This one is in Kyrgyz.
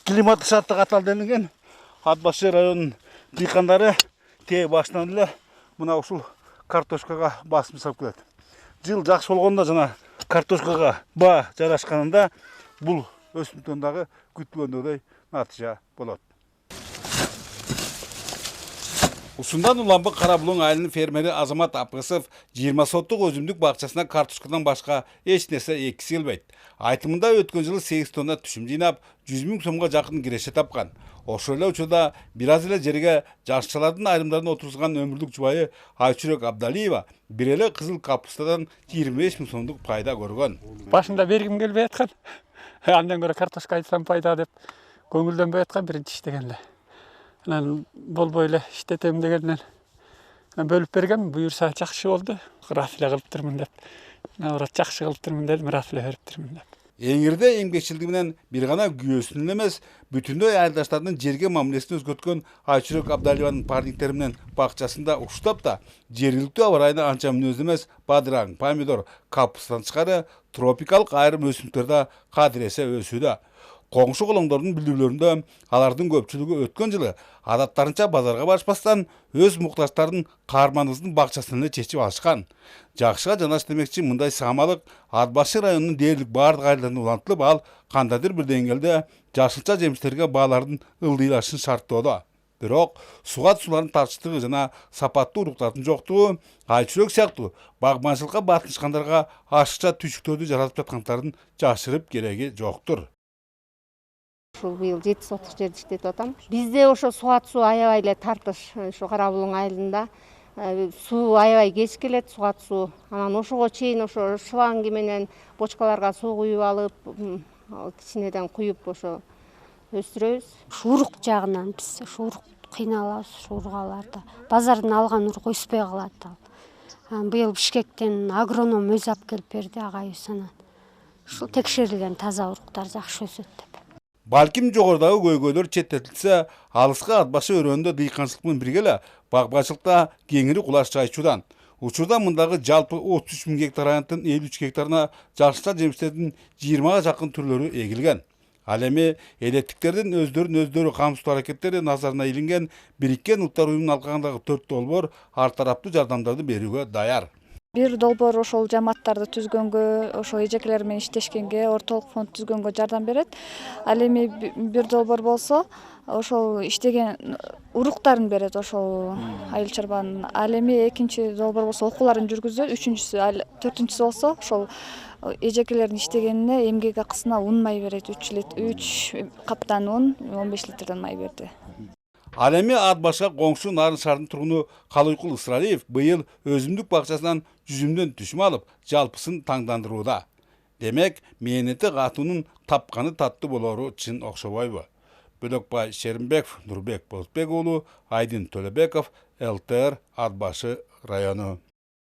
климаттык шарттык атал делинген Ат Башы районунун дыйкандары тээ башынан эле мына ушул картошкага басым салып келет. Жыл жакшы болгондо жана картошкага баа жарашканында бул өсүмдүктөн дагы күтпөгөндөй натыйжа болот. Усундан Уланбык Карабулуң айылынын фермери Азамат Апысов 20 соттук өзүмдүк бакчасына картошкадан башка эч нерсе эккиси келбейт. Айтымында өткөн жылы 8 тонна түшүм жыйнап, 100 000 сомго жакын киреше тапкан. Ошол эле учурда бир аз эле жерге жашчылардын айрымдарына отургузган өмүрлүк жубайы Айчүрөк Абдалиева бир эле кызыл капустадан 25 000 сомдук пайда көргөн. Башында бергим келбей аткан. Андан көрө картошка айтсам пайда деп көңүлдөнбөй аткан биринчи иштеген эле. Анан болбой эле иштетем дегенден бөлүп бергем, буюрса жакшы болду. Рафиле кылыптырмын деп. Наурат жакшы кылыптырмын дедим, рафиле бериптирмин деп. Эңирде эмгекчилиги менен бир гана күйөөсүнүн эмес, бүтүндөй айылдаштардын жерге мамилесин өзгөрткөн Айчүрөк Абдалиеванын парниктери менен бакчасында уштап да жергиликтүү аба ырайына анча мүнөздүү эмес бадыраң, помидор, капустадан тышкары тропикалык айрым өсүмдүктөр да кадыресе өсүүдө. Коңшу колоңдордун билдирүүлөрүндө алардын көпчүлүгү өткөн жылы адаттарынча базарга барышпастан өз муктаждарын каарманыбыздын бакчасынан эле чечип алышкан. Жакшыга жанаш демекчи мындай саамалык Ат Башы районунун дээрлик бардык айылдарына улантылып, ал кандайдыр бир деңгээлде жашылча жемиштерге баалардын ылдыйлашышын шарттоодо. Бирок сугат сулардын тартыштыгы жана сапаттуу уруктардын жоктугу Айчүрөк сыяктуу багбанчылыкка батынышкандарга ашыкча түйшүктөрдү жаратып жаткандардын жашырып кереги жоктур. Ушул быйыл 7 соттук жерди иштетип атам. Бизде ошо сугат суу аябай эле тартыш. Ошо Карабулуң айылында суу аябай кеч келет, сугат суу. Анан ошого чейин ошо шланги менен бочкаларга суу куюп алып, кичинеден куюп ошо өстүрөбүз. Урук жагынан биз ошо урук кыйналабыз, уругаларда. Базардан алган урук өспөй калат ал. Быйыл Бишкектен агроном өзү алып келип берди агайыбыз анан. Ушул текшерилген таза уруктар жакшы өсөт деп. Балким жогорудагы көйгөйлөр четтетилсе, алыска Ат Башы өрөөнүндө дыйканчылык менен бирге эле багбанчылыкта кеңири кулаш жайчудан. Учурда мындагы жалпы 33 000 гектар аянттын 53 гектарына жашылча жемиштердин 20га жакын түрлөрү эгилген. Ал эми элеттиктердин өздөрүн камсыздоо аракеттери назарына илинген Бириккен Улуттар уюмунун алкагындагы 4 долбоор ар тараптуу жардамдарды берүүгө даяр. Бир долбоор ошол жамааттарды түзгөнгө, ошо эжекелер менен иштешкенге, ортолук фонд түзгөнгө жардам берет. Ал эми бир долбоор болсо, ошол иштеген уруктарын берет ошол айыл чарбанын. Ал эми экинчи долбоор болсо окууларын жүргүзөт, үчүнчүсү, төртүнчүсү болсо ошол эжекелердин иштегенине эмгек акысына ун май берет. 3 каптан ун, 15 литрден май берди. Ал эми Ат Башка коңшу Нарын шаарынын тургуну Калыйкул Ысыралиев быйыл өзүмдүк бакчасынан жүзүмдөн түшүм алып, жалпысын таңдандырууда. Демек, мээнети катуунун тапканы таттуу болору чын окшобойбу? Бөлөкбай Шеримбеков, Нурбек Болотбек уулу, Айдын Төлөбеков, ЛТР, Ат Башы району.